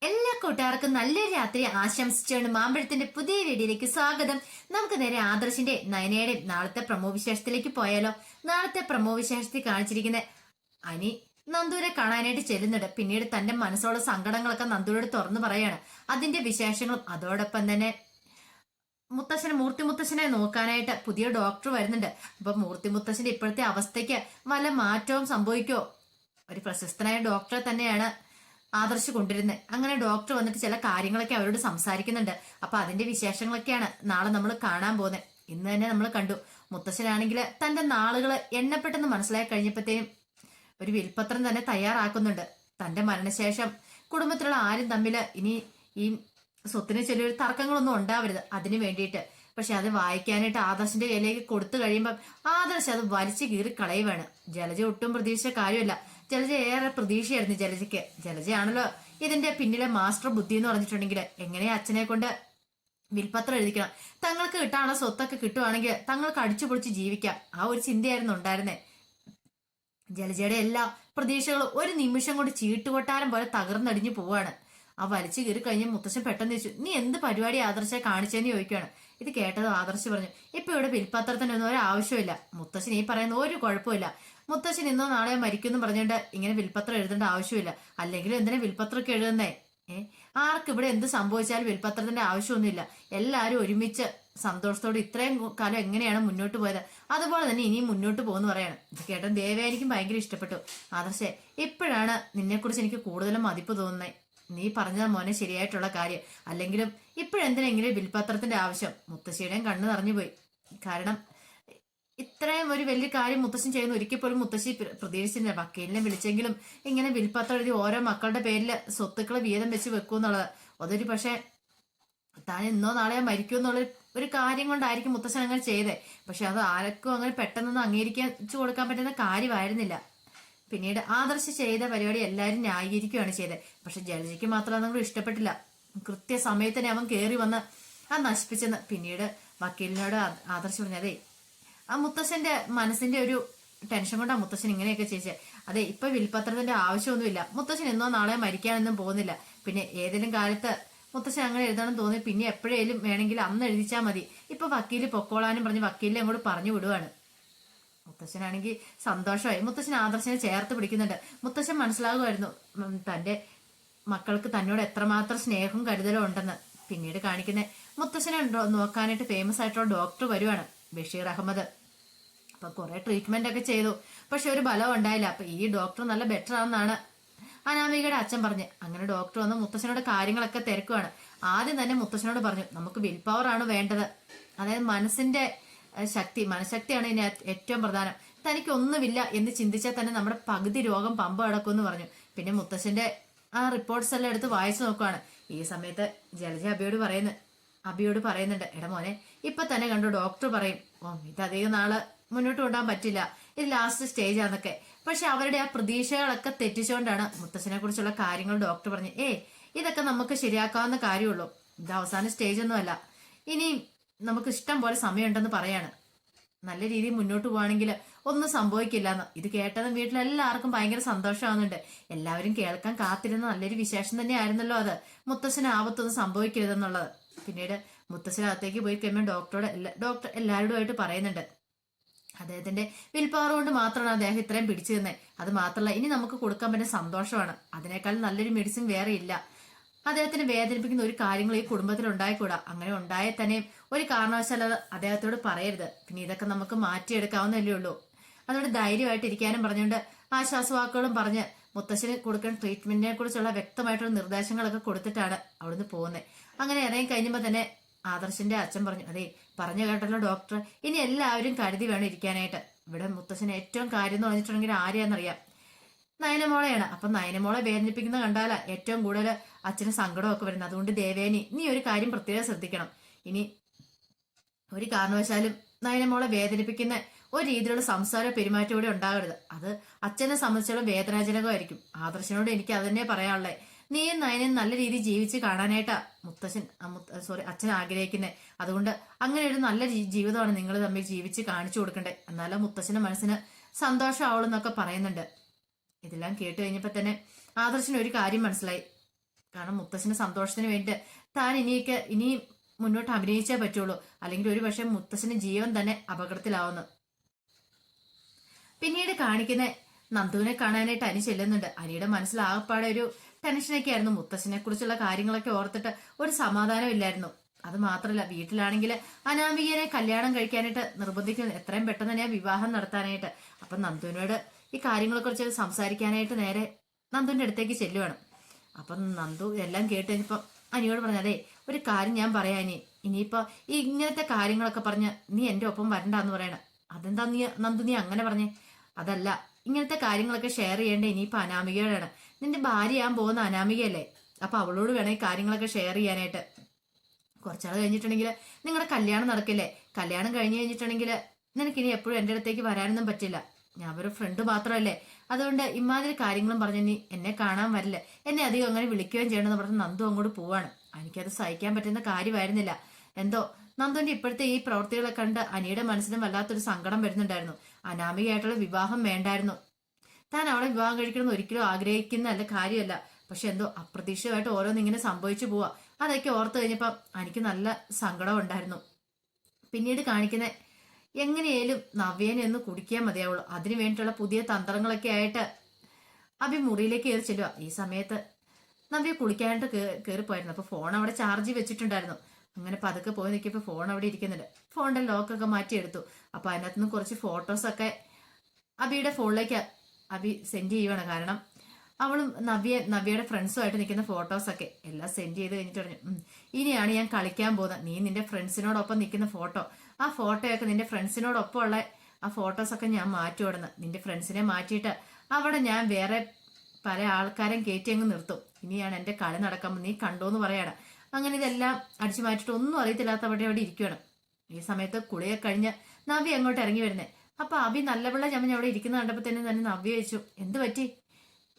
എല്ലാ കൂട്ടുകാർക്കും നല്ലൊരു രാത്രി ആശംസിച്ചുകൊണ്ട് മാമ്പഴത്തിന്റെ പുതിയ വീഡിയോയിലേക്ക് സ്വാഗതം. നമുക്ക് നേരെ ആദർശിന്റെ നയനയുടെ നാളത്തെ പ്രമോ വിശേഷത്തിലേക്ക് പോയാലോ. നാളത്തെ പ്രമോ വിശേഷത്തിൽ കാണിച്ചിരിക്കുന്ന അനി നന്ദുവിനെ കാണാനായിട്ട് ചെല്ലുന്നുണ്ട്. പിന്നീട് തന്റെ മനസ്സുള്ള സങ്കടങ്ങളൊക്കെ നന്ദുവിനോട് തുറന്നു പറയാണ്. അതിന്റെ വിശേഷങ്ങളും അതോടൊപ്പം തന്നെ മൂർത്തി മുത്തശ്ശനെ നോക്കാനായിട്ട് പുതിയ ഡോക്ടർ വരുന്നുണ്ട്. അപ്പൊ മൂർത്തി മുത്തശ്ശന്റെ ഇപ്പോഴത്തെ അവസ്ഥയ്ക്ക് വല്ല മാറ്റവും സംഭവിക്കോ? ഒരു പ്രശസ്തനായ ഡോക്ടറെ തന്നെയാണ് ആദർശ് കൊണ്ടിരുന്നത്. അങ്ങനെ ഡോക്ടർ വന്നിട്ട് ചില കാര്യങ്ങളൊക്കെ അവരോട് സംസാരിക്കുന്നുണ്ട്. അപ്പൊ അതിന്റെ വിശേഷങ്ങളൊക്കെയാണ് നാളെ നമ്മൾ കാണാൻ പോകുന്നത്. ഇന്ന് തന്നെ നമ്മൾ കണ്ടു, മുത്തശ്ശനാണെങ്കിൽ തന്റെ നാളുകള് എണ്ണപ്പെട്ടെന്ന് മനസ്സിലാക്കി കഴിഞ്ഞപ്പോഴത്തേനും ഒരു വിൽപത്രം തന്നെ തയ്യാറാക്കുന്നുണ്ട്. തന്റെ മരണശേഷം കുടുംബത്തിലുള്ള ആരും തമ്മില് ഇനി ഈ സ്വത്തിനെ ചെറിയൊരു തർക്കങ്ങളൊന്നും ഉണ്ടാവരുത്, അതിനു വേണ്ടിയിട്ട്. പക്ഷെ അത് വായിക്കാനായിട്ട് ആദർശിന്റെ കയ്യിലേക്ക് കൊടുത്തു കഴിയുമ്പോൾ ആദർശ് അത് വലിച്ചു കീറി കളയുവാണ്. ജലജ ഒട്ടും പ്രതീക്ഷിച്ച കാര്യമല്ല. ജലജ ഏറെ പ്രതീക്ഷയായിരുന്നു ജലജയ്ക്ക്. ജലജയാണല്ലോ ഇതിന്റെ പിന്നിലെ മാസ്റ്റർ ബുദ്ധി എന്ന് പറഞ്ഞിട്ടുണ്ടെങ്കിൽ എങ്ങനെ അച്ഛനെ കൊണ്ട് വിൽപത്രം എഴുതിക്കണം, തങ്ങൾക്ക് കിട്ടാനുള്ള സ്വത്തൊക്കെ കിട്ടുവാണെങ്കിൽ തങ്ങൾക്ക് അടിച്ചുപൊളിച്ച് ജീവിക്കാം, ആ ഒരു ചിന്തയായിരുന്നു ഉണ്ടായിരുന്നേ. ജലജയുടെ എല്ലാ പ്രതീക്ഷകളും ഒരു നിമിഷം കൊണ്ട് ചീട്ടുകൊട്ടാരം പോലെ തകർന്നടിഞ്ഞു പോവാണ്. ആ വലിച്ചു കീറി കഴിഞ്ഞ് മുത്തശ്ശൻ പെട്ടെന്ന് ചോദിച്ചു, നീ എന്ത് പരിപാടി ആദർശെ കാണിച്ചെന്ന് ചോദിക്കുകയാണ്. ഇത് കേട്ടത് ആദർശ് പറഞ്ഞു, ഇപ്പൊ ഇവിടെ വിൽപത്രത്തിനൊന്നും ഒരു ആവശ്യമില്ല, മുത്തശ്ശൻ ഈ പറയുന്ന ഒരു കുഴപ്പമില്ല. മുത്തശ്ശൻ ഇന്നോ നാളെയോ മരിക്കുമെന്ന് പറഞ്ഞുകൊണ്ട് ഇങ്ങനെ വിൽപത്രം എഴുതേണ്ട ആവശ്യമില്ല. അല്ലെങ്കിൽ എന്തിനാ വിൽപത്രമൊക്കെ എഴുതുന്നേ? ആർക്ക് ഇവിടെ എന്ത് സംഭവിച്ചാലും വിൽപത്രത്തിന്റെ ആവശ്യമൊന്നുമില്ല. എല്ലാവരും ഒരുമിച്ച് സന്തോഷത്തോടെ ഇത്രയും കാലം എങ്ങനെയാണ് മുന്നോട്ട് പോയത് അതുപോലെ തന്നെ ഇനിയും മുന്നോട്ട് പോകുന്നു പറയാണ്. ഇത് കേട്ടൻ ദേവയാനിക്കും ഭയങ്കര ഇഷ്ടപ്പെട്ടു. ആദർശേ, ഇപ്പോഴാണ് നിന്നെക്കുറിച്ച് എനിക്ക് കൂടുതലും മതിപ്പ് തോന്നുന്നത്. നീ പറഞ്ഞത് മോനെ ശരിയായിട്ടുള്ള കാര്യം. അല്ലെങ്കിലും ഇപ്പോഴെന്തിനെങ്കിലും വിൽപത്രത്തിന്റെ ആവശ്യം? മുത്തശ്ശിയുടെയും കണ്ണ് നിറഞ്ഞു പോയി. കാരണം ഇത്രയും ഒരു വലിയ കാര്യം മുത്തശ്ശൻ ചെയ്യുന്ന ഒരിക്കൽ പോലും മുത്തശ്ശി പ്രതീക്ഷിച്ചില്ല. വക്കീലിനെ വിളിച്ചെങ്കിലും ഇങ്ങനെ വിൽപത്രം എഴുതി ഓരോ മക്കളുടെ പേരിൽ സ്വത്തുക്കളെ വീതം വെച്ച് വെക്കൂന്നുള്ളത് അതൊരു പക്ഷെ താൻ ഇന്നോ നാളെയോ മരിക്കുമെന്നുള്ള ഒരു കാര്യം കൊണ്ടായിരിക്കും മുത്തശ്ശൻ അങ്ങനെ ചെയ്തേ. പക്ഷെ അത് ആർക്കും അങ്ങനെ പെട്ടെന്നൊന്നും അംഗീകരിച്ചു കൊടുക്കാൻ പറ്റുന്ന കാര്യമായിരുന്നില്ല. പിന്നീട് ആദർശ് ചെയ്ത പരിപാടി എല്ലാവരും ന്യായീകരിക്കുകയാണ് ചെയ്തത്. പക്ഷെ ജലജയ്ക്ക് മാത്രം അതൊന്നും ഇഷ്ടപ്പെട്ടില്ല. കൃത്യസമയത്തിന് അവൻ കയറി വന്ന് ആ നശിപ്പിച്ചെന്ന്. പിന്നീട് വക്കീലിനോട് ആദർശ് പറഞ്ഞതേ, ആ മുത്തശ്ശന്റെ മനസ്സിന്റെ ഒരു ടെൻഷൻ കൊണ്ടാ മുത്തശ്ശൻ ഇങ്ങനെയൊക്കെ ചെയ്തത്. അതെ, ഇപ്പൊ വിൽപത്രത്തിന്റെ ആവശ്യമൊന്നുമില്ല. മുത്തശ്ശൻ എന്നോ നാളെ മരിക്കാനൊന്നും പോകുന്നില്ല. പിന്നെ ഏതെങ്കിലും കാലത്ത് മുത്തശ്ശൻ അങ്ങനെ എഴുതണം തോന്നി പിന്നെ എപ്പോഴേലും വേണമെങ്കിൽ അന്ന് എഴുതിച്ചാൽ മതി. ഇപ്പൊ വക്കീല് പൊക്കോളാനും പറഞ്ഞ് വക്കീലിനെ അങ്ങോട്ട് പറഞ്ഞു വിടുവാണ്. മുത്തശ്ശനാണെങ്കിൽ സന്തോഷമായി. മുത്തശ്ശൻ ആദർശനെ ചേർത്ത് പിടിക്കുന്നുണ്ട്. മുത്തശ്ശൻ മനസ്സിലാകുമായിരുന്നു തന്റെ മക്കൾക്ക് തന്നോട് എത്രമാത്രം സ്നേഹവും കരുതലും ഉണ്ടെന്ന്. പിന്നീട് കാണിക്കുന്ന മുത്തശ്ശനെ നോക്കാനായിട്ട് ഫേമസ് ആയിട്ടുള്ള ഡോക്ടർ വരുവാണ്, ബഷീർ അഹമ്മദ്. അപ്പൊ കുറെ ട്രീറ്റ്മെന്റ് ഒക്കെ ചെയ്തു, പക്ഷെ ഒരു ബലം ഉണ്ടായില്ല. അപ്പൊ ഈ ഡോക്ടർ നല്ല ബെറ്റർ ആണെന്നാണ് അനാമികയുടെ അച്ഛൻ പറഞ്ഞ്. അങ്ങനെ ഡോക്ടർ വന്ന് മുത്തശ്ശനോട് കാര്യങ്ങളൊക്കെ തിരക്കുവാണ്. ആദ്യം തന്നെ മുത്തശ്ശനോട് പറഞ്ഞു, നമുക്ക് വിൽ പവർ ആണ് വേണ്ടത്. അതായത് മനസ്സിന്റെ ശക്തി, മനഃശക്തിയാണ് ഇനി ഏറ്റവും പ്രധാനം. തനിക്ക് ഒന്നുമില്ല എന്ന് ചിന്തിച്ചാൽ തന്നെ നമ്മുടെ പകുതി രോഗം പമ്പ കിടക്കുമെന്ന് പറഞ്ഞു. പിന്നെ മുത്തശ്ശന്റെ ആ റിപ്പോർട്ട്സ് എല്ലാം എടുത്ത് വായിച്ചു നോക്കുവാണ്. ഈ സമയത്ത് ജലജ അബിയോട് പറയുന്നുണ്ട്, എടാ മോനെ, ഇപ്പൊ തന്നെ കണ്ടു ഡോക്ടർ പറയും, ഇത് അധികം നാള് മുന്നോട്ട് കൊണ്ടുപോകാൻ പറ്റില്ല, ഇത് ലാസ്റ്റ് സ്റ്റേജ് ആണെന്നൊക്കെ. പക്ഷെ അവരുടെ ആ പ്രതീക്ഷകളൊക്കെ തെറ്റിച്ചുകൊണ്ടാണ് മുത്തശ്ശനെ കുറിച്ചുള്ള കാര്യങ്ങൾ ഡോക്ടർ പറഞ്ഞു, ഇതൊക്കെ നമുക്ക് ശരിയാക്കാവുന്ന കാര്യമുള്ളൂ, ഇത് അവസാന സ്റ്റേജ് ഒന്നുമല്ല, ഇനിയും നമുക്ക് ഇഷ്ടം പോലെ സമയമുണ്ടെന്ന് പറയാണ്. നല്ല രീതിയിൽ മുന്നോട്ട് പോവാണെങ്കിൽ ഒന്നും സംഭവിക്കില്ല എന്ന്. ഇത് കേട്ടതും വീട്ടിലെല്ലാവർക്കും ഭയങ്കര സന്തോഷമാവുന്നുണ്ട്. എല്ലാവരും കേൾക്കാൻ കാത്തിരുന്ന നല്ലൊരു വിശേഷം തന്നെയായിരുന്നല്ലോ അത്, മുത്തശ്ശന് ആപത്തൊന്നും സംഭവിക്കരുതെന്നുള്ളത്. പിന്നീട് മുത്തശ്ശനകത്തേക്ക് പോയി കഴിയുമ്പോൾ ഡോക്ടർ എല്ലാവരോടുമായിട്ട് പറയുന്നുണ്ട്, അദ്ദേഹത്തിന്റെ വിൽ പവർ കൊണ്ട് മാത്രമാണ് അദ്ദേഹം ഇത്രയും പിടിച്ചു തന്നെ. അത് മാത്രമല്ല, ഇനി നമുക്ക് കൊടുക്കാൻ പറ്റുന്ന സന്തോഷമാണ്. അതിനേക്കാൾ നല്ലൊരു മെഡിസിൻ വേറെ ഇല്ല. അദ്ദേഹത്തിന് വേദനിപ്പിക്കുന്ന ഒരു കാര്യങ്ങൾ ഈ കുടുംബത്തിൽ ഉണ്ടായിക്കൂടാ. അങ്ങനെ ഉണ്ടായാൽ തന്നെയും ഒരു കാരണവശാൽ അത് അദ്ദേഹത്തോട് പറയരുത്. പിന്നെ ഇതൊക്കെ നമുക്ക് മാറ്റിയെടുക്കാവുന്നല്ലേ ഉള്ളൂ. അതുകൊണ്ട് ധൈര്യമായിട്ട് ഇരിക്കാനും പറഞ്ഞുകൊണ്ട് ആശ്വാസവാക്കുകളും പറഞ്ഞ് മുത്തശ്ശന് കൊടുക്കുന്ന ട്രീറ്റ്മെന്റിനെ കുറിച്ചുള്ള വ്യക്തമായിട്ടുള്ള നിർദ്ദേശങ്ങളൊക്കെ കൊടുത്തിട്ടാണ് അവിടുന്ന് പോകുന്നത്. അങ്ങനെ ഇറങ്ങി കഴിഞ്ഞപ്പോൾ തന്നെ ആദർശിന്റെ അച്ഛൻ പറഞ്ഞു, അതെ പറഞ്ഞു കേട്ടല്ലോ ഡോക്ടർ, ഇനി എല്ലാവരും കരുതി വേണം ഇരിക്കാനായിട്ട്. ഇവിടെ മുത്തശ്ശന് ഏറ്റവും കാര്യം എന്ന് പറഞ്ഞിട്ടുണ്ടെങ്കിൽ ആരെയാണെന്നറിയാം, നയനമോളെയാണ്. അപ്പൊ നയനമോളെ വേദനിപ്പിക്കുന്ന കണ്ടാല ഏറ്റവും കൂടുതൽ അച്ഛന് സങ്കടമൊക്കെ വരുന്നത്. അതുകൊണ്ട് ദേവേനി, നീ ഒരു കാര്യം പ്രത്യേകം ശ്രദ്ധിക്കണം. ഇനി ഒരു കാരണവശാലും നയനമോളെ വേദനിപ്പിക്കുന്ന ഒരു രീതിയിലുള്ള സംസാര പെരുമാറ്റം കൂടെ ഉണ്ടാകരുത്. അത് അച്ഛനെ സംബന്ധിച്ചോളം വേദനാജനകമായിരിക്കും. ആദർശനോട് എനിക്ക് അത് തന്നെ പറയാനുള്ളത്. നീയും നയനും നല്ല രീതിയിൽ ജീവിച്ച് കാണാനായിട്ടാ അച്ഛൻ ആഗ്രഹിക്കുന്നത്. അതുകൊണ്ട് അങ്ങനെ ഒരു നല്ല ജീവിതമാണ് നിങ്ങൾ തമ്മിൽ ജീവിച്ച് കാണിച്ചു കൊടുക്കണ്ടേ, എന്നാലും മുത്തശ്ശന്റെ മനസ്സിന് സന്തോഷമാവുള്ളൂ എന്നൊക്കെ പറയുന്നുണ്ട്. ഇതെല്ലാം കേട്ട് കഴിഞ്ഞപ്പോ തന്നെ ആദർശന് ഒരു കാര്യം മനസ്സിലായി. കാരണം മുത്തശ്ശന്റെ സന്തോഷത്തിന് വേണ്ടി താൻ ഇനി മുന്നോട്ട് അഭിനയിച്ചേ പറ്റുള്ളൂ, അല്ലെങ്കിൽ ഒരു പക്ഷെ മുത്തശ്ശന്റെ ജീവൻ തന്നെ അപകടത്തിലാവുന്നു. പിന്നീട് കാണിക്കുന്ന നന്ദുവിനെ കാണാനായിട്ട് അനി ചെല്ലുന്നുണ്ട്. അനിയുടെ മനസ്സിൽ ആകപ്പാടെ ഒരു ടെൻഷനൊക്കെ ആയിരുന്നു. മുത്തശ്ശനെ കുറിച്ചുള്ള കാര്യങ്ങളൊക്കെ ഓർത്തിട്ട് ഒരു സമാധാനം ഇല്ലായിരുന്നു. അത് മാത്രല്ല, വീട്ടിലാണെങ്കിൽ അനാമികനെ കല്യാണം കഴിക്കാനായിട്ട് നിർബന്ധിക്കുന്നു, എത്രയും പെട്ടെന്ന് തന്നെ വിവാഹം നടത്താനായിട്ട്. അപ്പൊ നന്ദുവിനോട് ഈ കാര്യങ്ങളെ കുറിച്ച് സംസാരിക്കാനായിട്ട് നേരെ നന്ദുവിന്റെ അടുത്തേക്ക് ചെല്ലുവാണ്. അപ്പൊ നന്ദു എല്ലാം കേട്ട് കഴിഞ്ഞപ്പോ അനിയോട് പറഞ്ഞു, അതെ ഒരു കാര്യം ഞാൻ പറയാം അനി, ഇനിയിപ്പോ ഈ ഇങ്ങനത്തെ കാര്യങ്ങളൊക്കെ പറഞ്ഞ് നീ എന്റെ ഒപ്പം വരണ്ടെന്ന് പറയണം. അതെന്താ നന്ദു നീ അങ്ങനെ പറഞ്ഞേ? അതല്ല, ഇങ്ങനത്തെ കാര്യങ്ങളൊക്കെ ഷെയർ ചെയ്യേണ്ട ഇനിയിപ്പോ അനാമികയോടാണ്. നിന്റെ ഭാര്യയാൻ പോകുന്ന അനാമികയല്ലേ, അപ്പൊ അവളോട് വേണം ഈ കാര്യങ്ങളൊക്കെ ഷെയർ ചെയ്യാനായിട്ട്. കുറച്ചാൾ കഴിഞ്ഞിട്ടുണ്ടെങ്കിൽ നിങ്ങളുടെ കല്യാണം നടക്കില്ലേ, കല്യാണം കഴിഞ്ഞ് കഴിഞ്ഞിട്ടുണ്ടെങ്കിൽ നിനക്കിനി എപ്പോഴും എൻ്റെ അടുത്തേക്ക് വരാനൊന്നും പറ്റില്ല. ഞാൻ ഒരു ഫ്രണ്ട് മാത്രമല്ലേ, അതുകൊണ്ട് ഇമാതിരി കാര്യങ്ങളും പറഞ്ഞ് നീ എന്നെ കാണാൻ വരില്ല, എന്നെ അധികം അങ്ങനെ വിളിക്കുകയും ചെയ്യണമെന്ന് പറഞ്ഞ് നന്ദു അങ്ങോട്ട് പോവാണ്. എനിക്കത് സഹിക്കാൻ പറ്റുന്ന കാര്യമായിരുന്നില്ല. എന്തോ നന്ദുവിന്റെ ഇപ്പോഴത്തെ ഈ പ്രവൃത്തികളെ കണ്ട് അനിയുടെ മനസ്സിലും വല്ലാത്തൊരു സങ്കടം വരുന്നുണ്ടായിരുന്നു. അനാമികയായിട്ടുള്ള വിവാഹം വേണ്ടായിരുന്നു, താൻ അവളെ വിവാഹം കഴിക്കണമെന്ന് ഒരിക്കലും ആഗ്രഹിക്കുന്നതല്ല കാര്യമല്ല. പക്ഷെ എന്തോ അപ്രതീക്ഷിതമായിട്ട് ഓരോന്നിങ്ങനെ സംഭവിച്ചു പോവാ. അതൊക്കെ ഓർത്തു കഴിഞ്ഞപ്പം എനിക്ക് നല്ല സങ്കടം ഉണ്ടായിരുന്നു. പിന്നീട് കാണിക്കുന്ന എങ്ങനെയായാലും നവ്യേനെ ഒന്ന് കുടിക്കാൻ മതിയാവുള്ളൂ, അതിനു വേണ്ടിയിട്ടുള്ള പുതിയ തന്ത്രങ്ങളൊക്കെ ആയിട്ട് അഭി മുറിയിലേക്ക് കയറി ചെല്ലുക. ഈ സമയത്ത് നവ്യ കുളിക്കാനായിട്ട് കയറിപ്പോയിരുന്നു. അപ്പൊ ഫോൺ അവിടെ ചാർജ് വെച്ചിട്ടുണ്ടായിരുന്നു. അങ്ങനെ പതുക്കെ പോയി നിൽക്കിയപ്പോൾ ഫോൺ അവിടെ ഇരിക്കുന്നുണ്ട്. ഫോണിന്റെ ലോക്കൊക്കെ മാറ്റിയെടുത്തു. അപ്പൊ അതിനകത്തുനിന്ന് കുറച്ച് ഫോട്ടോസൊക്കെ അബിയുടെ ഫോണിലേക്ക് അബി സെൻഡ് ചെയ്യുവാണ്. കാരണം അവളും നവ്യയുടെ ഫ്രണ്ട്സുമായിട്ട് നിൽക്കുന്ന ഫോട്ടോസൊക്കെ എല്ലാം സെൻഡ് ചെയ്ത് കഴിഞ്ഞിട്ട് പറഞ്ഞു, ഇനിയാണ് ഞാൻ കളിക്കാൻ പോകുന്നത്. നീ നിന്റെ ഫ്രണ്ട്സിനോടൊപ്പം നിൽക്കുന്ന ഫോട്ടോ, ആ ഫോട്ടോയൊക്കെ നിന്റെ ഫ്രണ്ട്സിനോടൊപ്പം ഉള്ള ആ ഫോട്ടോസൊക്കെ ഞാൻ മാറ്റി വിടുന്നത്. നിന്റെ ഫ്രണ്ട്സിനെ മാറ്റിയിട്ട് അവിടെ ഞാൻ വേറെ പല ആൾക്കാരും കയറ്റി അങ്ങ് നിർത്തും. ഇനിയാണ് എന്റെ കളി നടക്കാൻ, നീ കണ്ടോന്ന് പറയാണ്. അങ്ങനെ ഇതെല്ലാം അടിച്ചു മാറ്റിയിട്ട് ഒന്നും അറിയത്തില്ലാത്തവിടെ അവിടെ ഇരിക്കുകയാണ്. ഈ സമയത്ത് കുളിയൊക്കെ കഴിഞ്ഞ് നവ്യ അങ്ങോട്ട് ഇറങ്ങി വരുന്നേ. അപ്പൊ അഭി നല്ലപിള്ള ചമഞ്ഞ് അവിടെ ഇരിക്കുന്ന കണ്ടപ്പോ തന്നെ നവ്യ ചോദിച്ചു, എന്ത് പറ്റി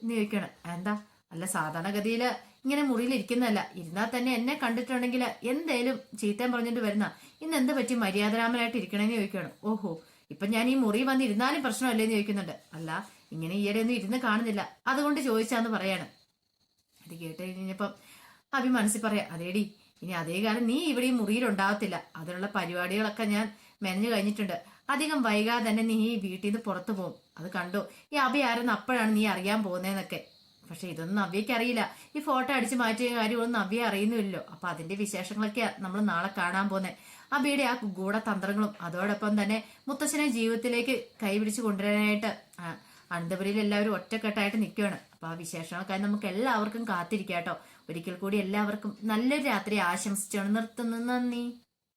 എന്ന് ചോദിക്കണം. എന്താ, അല്ല സാധാരണഗതിയിൽ ഇങ്ങനെ മുറിയിൽ ഇരിക്കുന്നതല്ല, ഇരുന്നാൽ തന്നെ എന്നെ കണ്ടിട്ടുണ്ടെങ്കിൽ എന്തേലും ചീത്തയും പറഞ്ഞിട്ട് വരുന്ന, ഇന്ന് എന്ത് പറ്റി മര്യാദരാമനായിട്ട് ഇരിക്കണേന്ന് ചോദിക്കണം. ഓഹോ, ഇപ്പൊ ഞാൻ ഈ മുറി വന്ന് ഇരുന്നാലും പ്രശ്നമല്ലേന്ന് ചോദിക്കുന്നുണ്ട്. അല്ല, ഇങ്ങനെ ഈയിടെ ഒന്നും ഇരുന്ന് കാണുന്നില്ല, അതുകൊണ്ട് ചോദിച്ചാന്ന് പറയാണ്. അത് കേട്ട് കഴിഞ്ഞപ്പം അഭി മനസ്സിൽ പറയാം, അതേടി ഇനി അതേ കാലം നീ ഇവിടെ ഈ മുറിയിൽ ഉണ്ടാവത്തില്ല, അതിനുള്ള പരിപാടികളൊക്കെ ഞാൻ മെനഞ്ഞു കഴിഞ്ഞിട്ടുണ്ട്. അധികം വൈകാതെ തന്നെ നീ ഈ വീട്ടിൽ നിന്ന് പുറത്തു പോകും. അത് കണ്ടു, ഈ അഭി ആരെന്ന് അപ്പോഴാണ് നീ അറിയാൻ പോകുന്നതെന്നൊക്കെ. പക്ഷെ ഇതൊന്നും നവ്യക്ക് അറിയില്ല. ഈ ഫോട്ടോ അടിച്ചു മാറ്റിയ കാര്യമൊന്നും നവ്യ അറിയുന്നില്ലല്ലോ. അപ്പൊ അതിന്റെ വിശേഷങ്ങളൊക്കെയാ നമ്മൾ നാളെ കാണാൻ പോകുന്നത്. അബിയുടെ ആ ഗൂഢതന്ത്രങ്ങളും അതോടൊപ്പം തന്നെ മുത്തശ്ശനെ ജീവിതത്തിലേക്ക് കൈപിടിച്ച് കൊണ്ടുവരാനായിട്ട് അനന്തപുരിയിൽ എല്ലാവരും ഒറ്റക്കെട്ടായിട്ട് നിൽക്കുകയാണ്. അപ്പൊ ആ വിശേഷങ്ങൾക്കായി നമുക്ക് എല്ലാവർക്കും കാത്തിരിക്കാം കേട്ടോ. ഒരിക്കൽ കൂടി എല്ലാവർക്കും നല്ലൊരു രാത്രി ആശംസിച്ചാണ് നിർത്തുന്നു. നന്ദി.